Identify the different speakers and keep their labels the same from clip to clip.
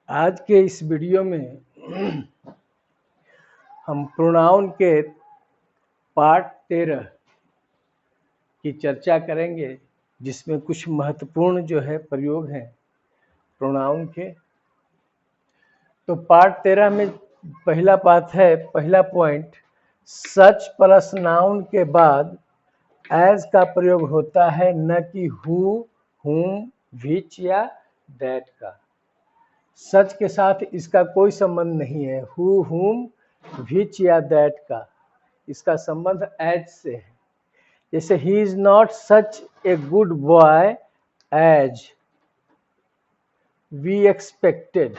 Speaker 1: आज के इस वीडियो में हम प्रोनाउन के पार्ट 13 की चर्चा करेंगे, जिसमें कुछ महत्वपूर्ण जो है प्रयोग हैं प्रोनाउन के। तो पार्ट 13 में पहला बात है, पहला पॉइंट, सच प्लस नाउन के बाद एज का प्रयोग होता है, न कि हु, हुम, विच या दैट का। सच के साथ इसका कोई संबंध नहीं है। हु, हुम, विच या दैट का इसका संबंध एज से है। जैसे he is not such a good boy as we expected,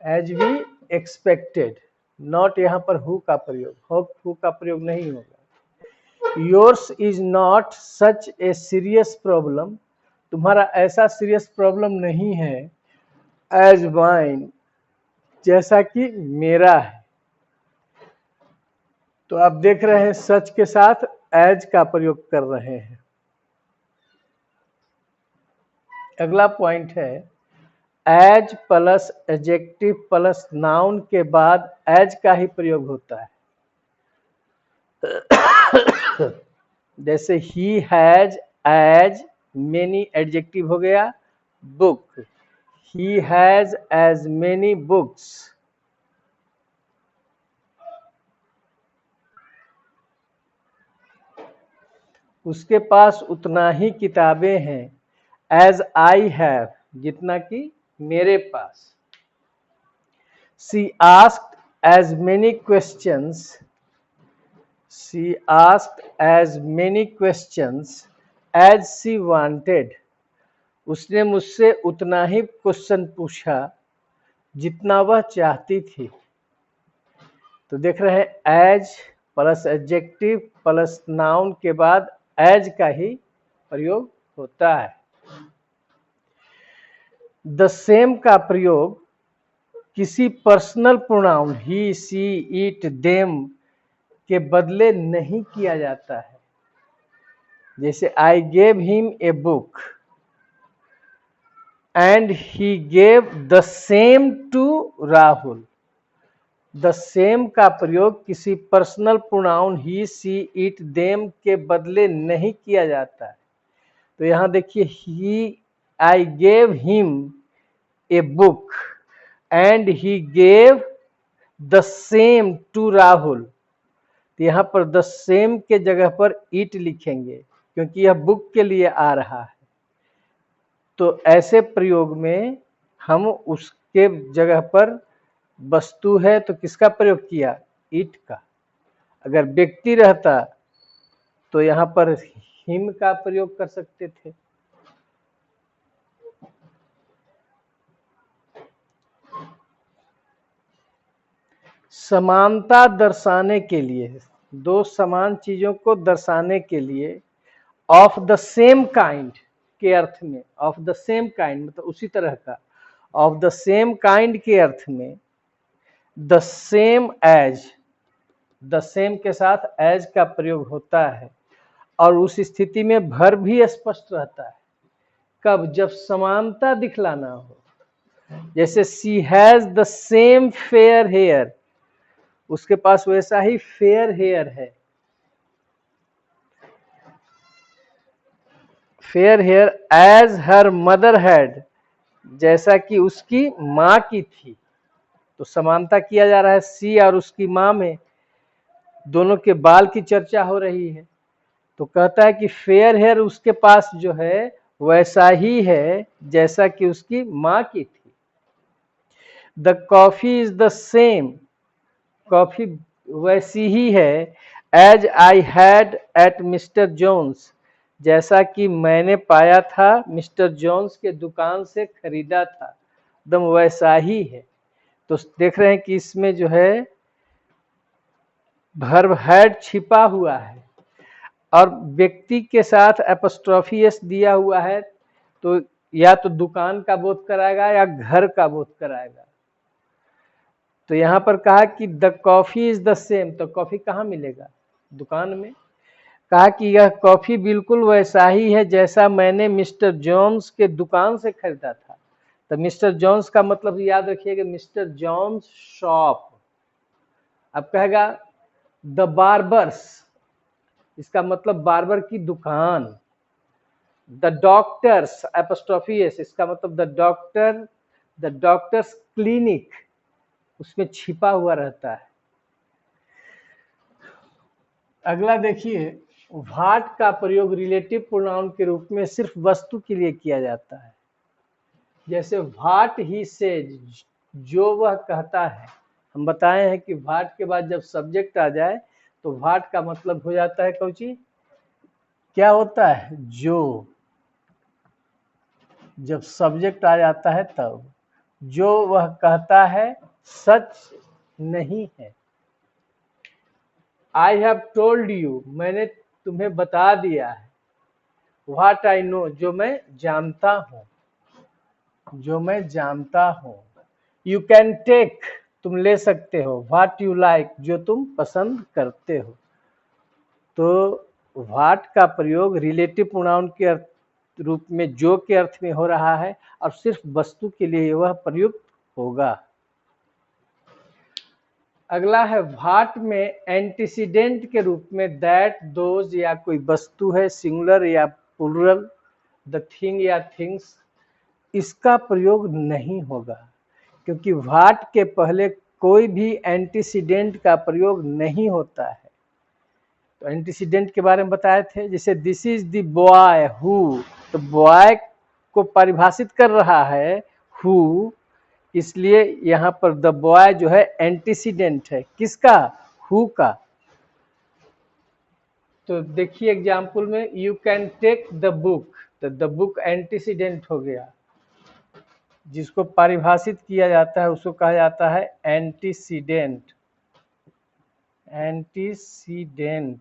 Speaker 1: as we expected. Not यहाँ पर हु का प्रयोग, हु का प्रयोग नहीं होगा। Yours is not such a serious problem, तुम्हारा ऐसा सीरियस प्रॉब्लम नहीं है, एज माइन, जैसा कि मेरा है। तो आप देख रहे हैं सच के साथ एज का प्रयोग कर रहे हैं। अगला पॉइंट है, as plus adjective plus noun के बाद एज का ही प्रयोग होता है। जैसे he has as many, adjective हो गया book, he has as many books. उसके पास उतना ही किताबें हैं, एज आई हैव, जितना कि मेरे पास। She asked as many questions, she asked as many questions as she wanted, उसने मुझसे उतना ही क्वेश्चन पूछा जितना वह चाहती थी। तो देख रहे हैं as plus adjective plus noun के बाद एज का ही प्रयोग होता है। द सेम का प्रयोग किसी personal pronoun he, she, it, them के बदले नहीं किया जाता है। जैसे I gave him a book and he gave the same to Rahul. The same का प्रयोग किसी personal pronoun he, she, it, them के बदले नहीं किया जाता है। तो यहां देखिए, he, I gave him a book and he gave the same to Rahul. तो यहाँ पर द सेम के जगह पर इट लिखेंगे, क्योंकि यह बुक के लिए आ रहा है। तो ऐसे प्रयोग में हम उसके जगह पर वस्तु है तो किसका प्रयोग किया, इट का। अगर व्यक्ति रहता तो यहाँ पर हिम का प्रयोग कर सकते थे। समानता दर्शाने के लिए, दो समान चीजों को दर्शाने के लिए ऑफ द सेम काइंड के अर्थ में, ऑफ द सेम काइंड मतलब उसी तरह का, ऑफ द सेम काइंड के अर्थ में the same as, the same के साथ एज का प्रयोग होता है। और उस स्थिति में वर्ब भी स्पष्ट रहता है। कब, जब समानता दिखलाना हो। जैसे she has the same fair hair, उसके पास वैसा ही फेयर हेयर है। Fair hair as her mother had, जैसा कि उसकी माँ की थी। तो समानता किया जा रहा है सी और उसकी माँ में, दोनों के बाल की चर्चा हो रही है। तो कहता है कि फेयर हेयर उसके पास जो है वैसा ही है जैसा कि उसकी माँ की थी। The coffee is the same, coffee वैसी ही है, as I had at mister Jones, जैसा कि मैंने पाया था मिस्टर जोन्स के दुकान से खरीदा था। एकदम वैसा ही है। तो देख रहे हैं कि इसमें जो है वर्ब हैड छिपा हुआ है और व्यक्ति के साथ एपोस्ट्रोफी एस दिया हुआ है, तो या तो दुकान का बोध कराएगा या घर का बोध कराएगा। तो यहाँ पर कहा कि the coffee is the same, तो कॉफी कहाँ मिलेगा, दुकान में। कहा कि यह कॉफी बिल्कुल वैसा ही है जैसा मैंने मिस्टर जोन्स के दुकान से खरीदा था। तो मिस्टर जॉन्स का मतलब याद रखिएगा, मिस्टर जॉन्स शॉप। अब कहेगा द बार्बर्स, इसका मतलब बार्बर की दुकान। द डॉक्टर्स एपोस्ट्रोफी एस, इसका मतलब द डॉक्टर्स क्लिनिक, उसमें छिपा हुआ रहता है। अगला देखिए, व्हाट का प्रयोग रिलेटिव प्रोनाउन के रूप में सिर्फ वस्तु के लिए किया जाता है। जैसे व्हाट ही सेज, जो वह कहता है। हम बताए हैं कि व्हाट के बाद जब सब्जेक्ट आ जाए तो व्हाट का मतलब हो जाता है कौची, क्या होता है, जो। जब सब्जेक्ट आ जाता है तब, जो वह कहता है सच नहीं है। आई हैव टोल्ड यू, मैंने तुम्हें बता दिया है। व्हाट आई नो, जो मैं जानता हूँ, जो मैं जानता हूँ। यू कैन टेक, तुम ले सकते हो। व्हाट यू लाइक, जो तुम पसंद करते हो। तो व्हाट का प्रयोग रिलेटिव प्रोनाउन के रूप में जो के अर्थ में हो रहा है और सिर्फ वस्तु के लिए वह प्रयुक्त होगा। अगला है व्हाट में एंटीसीडेंट के रूप में दैट, दोज या कोई वस्तु है, सिंगुलर या प्लूरल, द थिंग या थिंग्स, इसका प्रयोग नहीं होगा क्योंकि व्हाट के पहले कोई भी एंटीसीडेंट का प्रयोग नहीं होता है। तो एंटीसीडेंट के बारे में बताए थे, जैसे this is the boy who, तो बॉय को परिभाषित कर रहा है हु, इसलिए यहाँ पर द बॉय जो है एंटीसीडेंट है, किसका, हु का। तो देखिए एग्जाम्पल में, you can take the book, तो द बुक एंटीसीडेंट हो गया। जिसको परिभाषित किया जाता है उसको कहा जाता है एंटीसीडेंट। एंटीसीडेंट।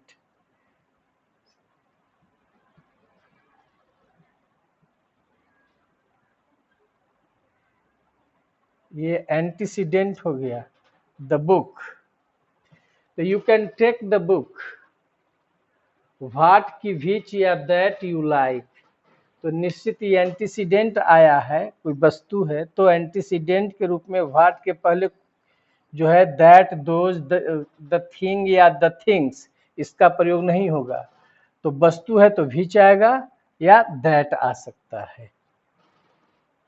Speaker 1: ये एंटीसीडेंट हो गया द बुक। तो you can take the book. What की विच या दैट यू लाइक, तो निश्चित ये एंटीसीडेंट आया है, कोई वस्तु है, तो एंटीसीडेंट के रूप में व्हाट के पहले जो है दैट, दोज, द थिंग या द थिंग्स, इसका प्रयोग नहीं होगा। तो वस्तु है तो विच आएगा या दैट आ सकता है।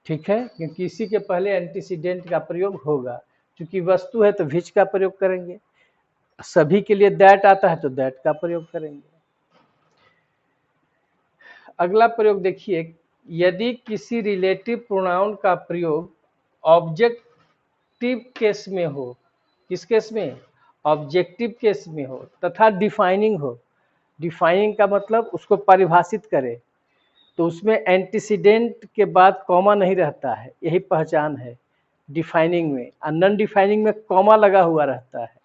Speaker 1: ठीक है, क्योंकि इसी के पहले एंटीसीडेंट का प्रयोग होगा। क्योंकि वस्तु है तो विच का प्रयोग करेंगे, सभी के लिए दैट आता है तो दैट का प्रयोग करेंगे। अगला प्रयोग देखिए, यदि किसी रिलेटिव प्रोनाउन का प्रयोग ऑब्जेक्टिव केस में हो, किस केस में, ऑब्जेक्टिव केस में हो, तथा डिफाइनिंग हो। डिफाइनिंग का मतलब उसको परिभाषित करे, तो उसमें एंटीसीडेंट के बाद कॉमा नहीं रहता है, यही पहचान है डिफाइनिंग में। और नॉन डिफाइनिंग में कॉमा लगा हुआ रहता है।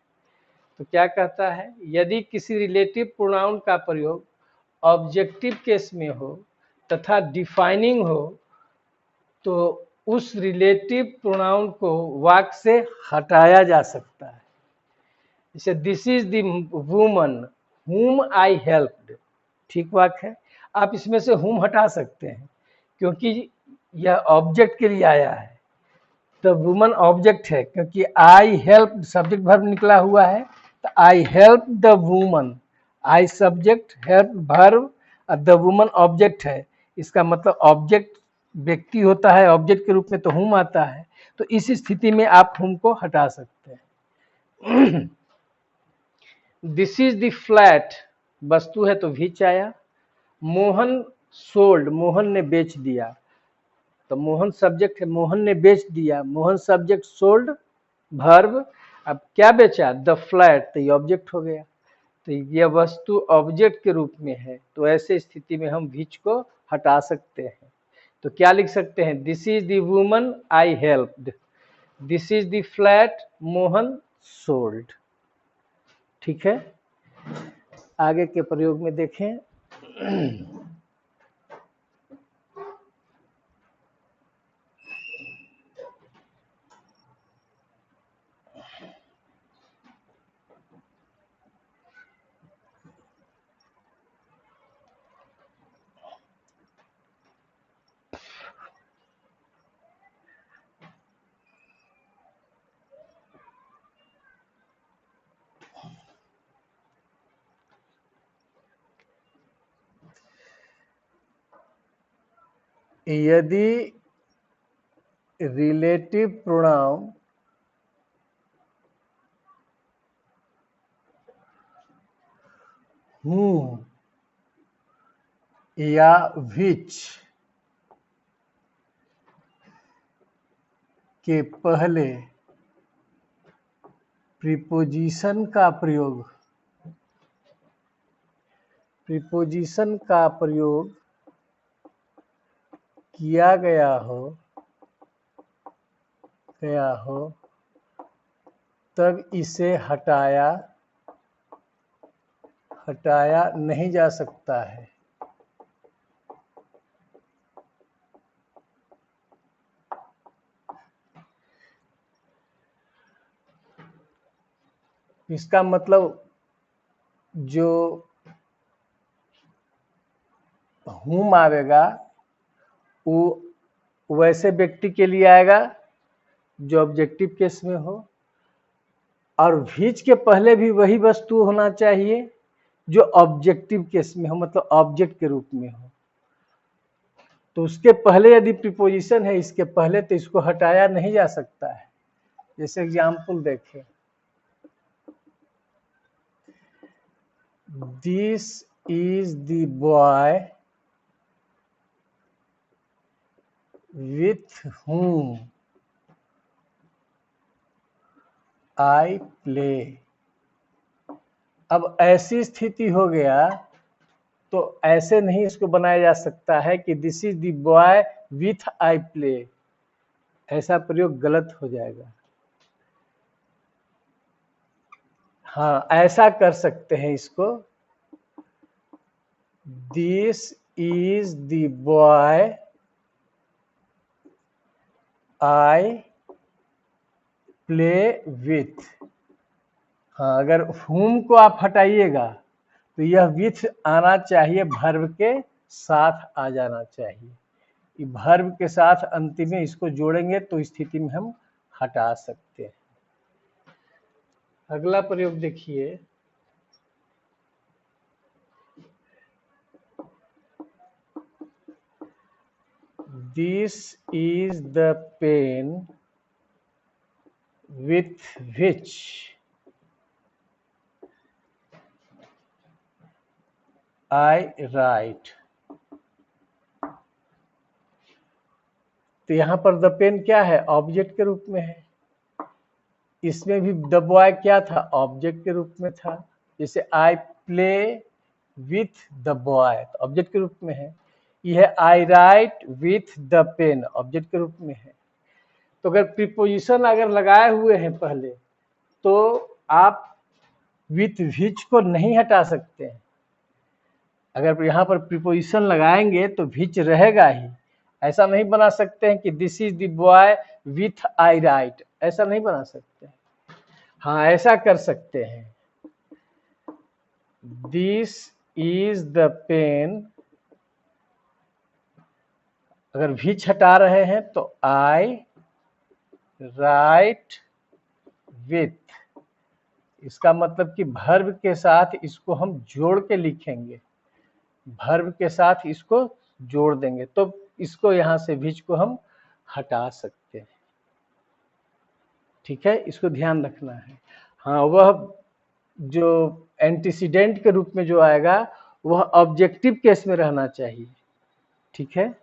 Speaker 1: तो क्या कहता है, यदि किसी रिलेटिव प्रोनाउन का प्रयोग ऑब्जेक्टिव केस में हो तथा डिफाइनिंग हो तो उस रिलेटिव प्रोनाउन को वाक्य से हटाया जा सकता है। जैसे दिस इज द वुमन हुम आई हेल्प्ड, ठीक वाक्य है। आप इसमें से हुम हटा सकते हैं क्योंकि यह ऑब्जेक्ट के लिए आया है। तो वुमन ऑब्जेक्ट है क्योंकि आई हेल्प सब्जेक्ट वर्ब निकला हुआ है, तो I help the woman, I subject, help verb और द वुमन ऑब्जेक्ट है। इसका मतलब ऑब्जेक्ट व्यक्ति होता है, ऑब्जेक्ट के रूप में तो हुम आता है। तो इस स्थिति में आप हुम को हटा सकते हैं। दिस इज द फ्लैट, वस्तु है तो विच आया। मोहन सोल्ड, मोहन ने बेच दिया, तो मोहन सब्जेक्ट है, मोहन ने बेच दिया, मोहन सब्जेक्ट, सोल्ड वर्ब। अब क्या बेचा, द फ्लैट, तो ये ऑब्जेक्ट हो गया। तो यह वस्तु ऑब्जेक्ट के रूप में है, तो ऐसे स्थिति में हम विच को हटा सकते हैं। तो क्या लिख सकते हैं, this is the woman I helped, this is the flat Mohan sold. ठीक है, आगे के प्रयोग में देखें। यदि रिलेटिव प्रोनाउन whom या which के पहले प्रीपोजिशन का प्रयोग किया गया हो तब इसे हटाया नहीं जा सकता है। इसका मतलब जो हुम आवेगा वो वैसे व्यक्ति के लिए आएगा जो ऑब्जेक्टिव केस में हो, और व्हिच के पहले भी वही वस्तु होना चाहिए जो ऑब्जेक्टिव केस में हो, मतलब ऑब्जेक्ट के रूप में हो। तो उसके पहले यदि प्रीपोजिशन है इसके पहले, तो इसको हटाया नहीं जा सकता है। जैसे एग्जाम्पल देखें, this is the boy with whom I play। अब ऐसी स्थिति हो गया तो ऐसे नहीं इसको बनाया जा सकता है कि this is the boy with I play, ऐसा प्रयोग गलत हो जाएगा। हाँ, ऐसा कर सकते हैं इसको, this is the boy I play with. हाँ, अगर whom को आप हटाइएगा तो यह विथ आना चाहिए, वर्ब के साथ आ जाना चाहिए। वर्ब के साथ अंतिम में इसको जोड़ेंगे तो स्थिति में हम हटा सकते हैं। अगला प्रयोग देखिए, this is the pen with which I write। तो यहाँ पर द पेन क्या है, ऑब्जेक्ट के रूप में है। इसमें भी द बॉय क्या था, ऑब्जेक्ट के रूप में था। जैसे I play with the boy, तो ऑब्जेक्ट के रूप में है। यह I write with the pen, object के रूप में है। तो अगर प्रीपोजिशन अगर लगाए हुए हैं पहले, तो आप विथ व्हिच को नहीं हटा सकते हैं। अगर यहाँ पर प्रीपोजिशन लगाएंगे तो व्हिच रहेगा ही। ऐसा नहीं बना सकते हैं कि this is the boy with I right, ऐसा नहीं बना सकते। हाँ, ऐसा कर सकते हैं, दिस इज द पेन। अगर व्हिच हटा रहे हैं तो आई राइट विथ, इसका मतलब कि वर्ब के साथ इसको हम जोड़ के लिखेंगे, वर्ब के साथ इसको जोड़ देंगे तो इसको यहाँ से व्हिच को हम हटा सकते हैं। ठीक है, इसको ध्यान रखना है। हाँ, वह जो एंटीसीडेंट के रूप में जो आएगा वह ऑब्जेक्टिव केस में रहना चाहिए। ठीक है,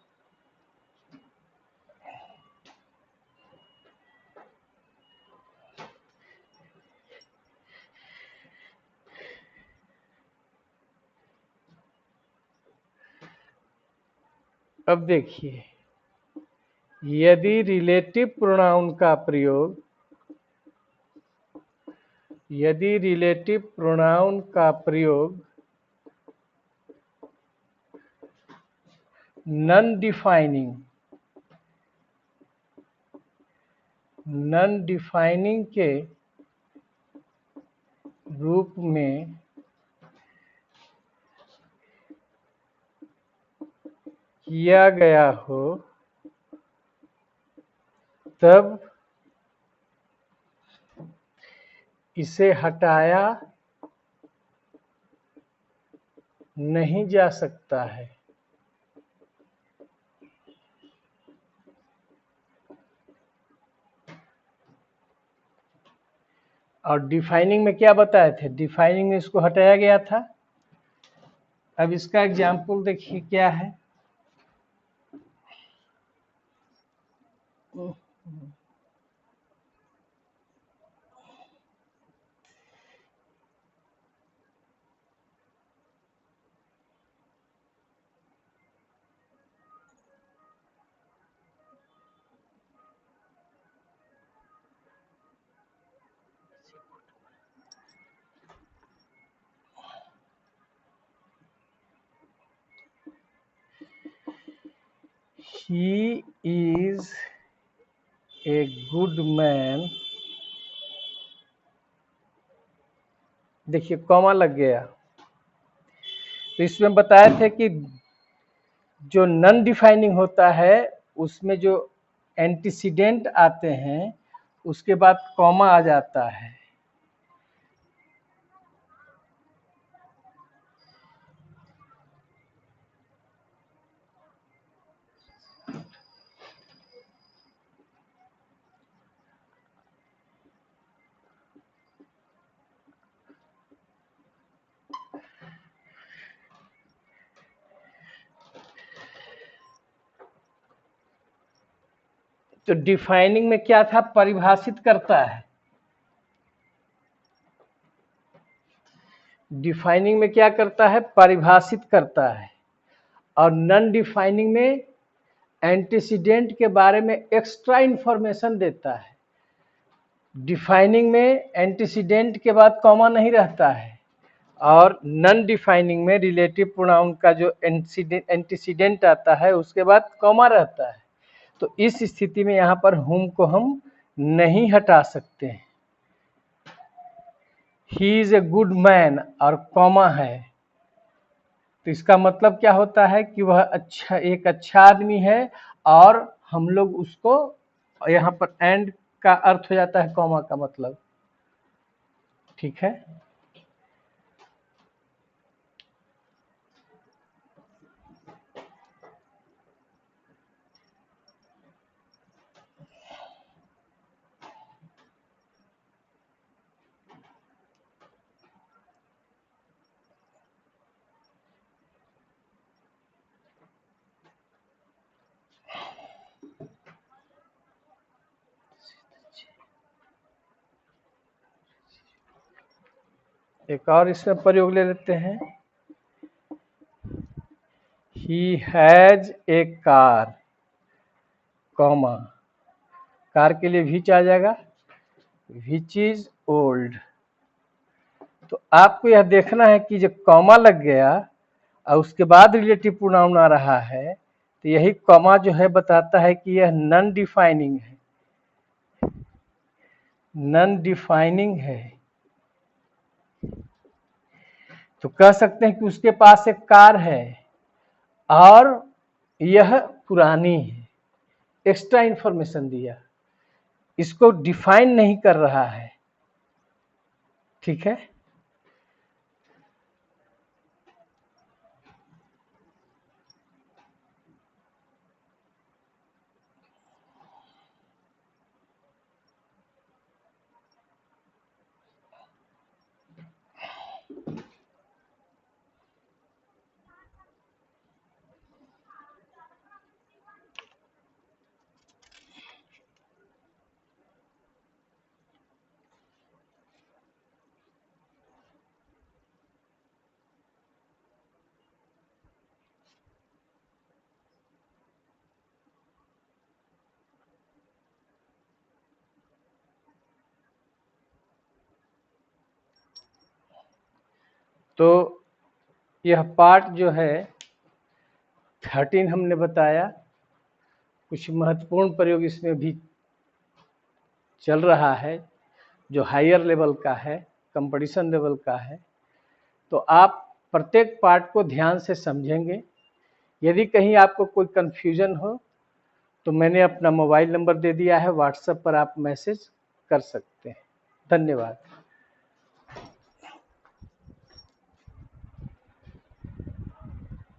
Speaker 1: अब देखिए, यदि रिलेटिव प्रोनाउन का प्रयोग नॉन डिफाइनिंग के रूप में किया गया हो तब इसे हटाया नहीं जा सकता है। और डिफाइनिंग में क्या बताए थे, डिफाइनिंग में इसको हटाया गया था। अब इसका एग्जाम्पल देखिए क्या है। He is a good man, देखिए कॉमा लग गया। तो इसमें बताए थे कि जो नॉन डिफाइनिंग होता है उसमें जो एंटीसीडेंट आते हैं उसके बाद कॉमा आ जाता है। तो डिफाइनिंग में क्या था, परिभाषित करता है। डिफाइनिंग में क्या करता है, परिभाषित करता है। और नॉन डिफाइनिंग में एंटीसीडेंट के बारे में एक्स्ट्रा इंफॉर्मेशन देता है। डिफाइनिंग में एंटीसीडेंट के बाद कॉमा नहीं रहता है और नॉन डिफाइनिंग में रिलेटिव प्रोनाउन का जो एंटीसीडेंट आता है उसके बाद कॉमा रहता है। तो इस स्थिति में यहाँ पर हुम को हम नहीं हटा सकते हैं। He is a good man और कॉमा है तो इसका मतलब क्या होता है कि वह एक अच्छा आदमी है और हम लोग उसको यहाँ पर एंड का अर्थ हो जाता है कॉमा का मतलब। ठीक है, एक और इसमें प्रयोग ले लेते हैं। He has a car, comma, car के लिए विच आ जाएगा, विच इज ओल्ड। तो आपको यह देखना है कि जब कॉमा लग गया और उसके बाद रिलेटिव प्रोनाउन आ रहा है तो यही कॉमा जो है बताता है कि यह नॉन डिफाइनिंग है, नॉन डिफाइनिंग है। तो कह सकते हैं कि उसके पास एक कार है और यह पुरानी है, एक्स्ट्रा इंफॉर्मेशन दिया, इसको डिफाइन नहीं कर रहा है। ठीक है, तो यह पार्ट जो है 13 हमने बताया। कुछ महत्वपूर्ण प्रयोग इसमें भी चल रहा है जो हायर लेवल का है, कंपटीशन लेवल का है। तो आप प्रत्येक पार्ट को ध्यान से समझेंगे। यदि कहीं आपको कोई कन्फ्यूजन हो तो मैंने अपना मोबाइल नंबर दे दिया है, व्हाट्सएप पर आप मैसेज कर सकते हैं। धन्यवाद।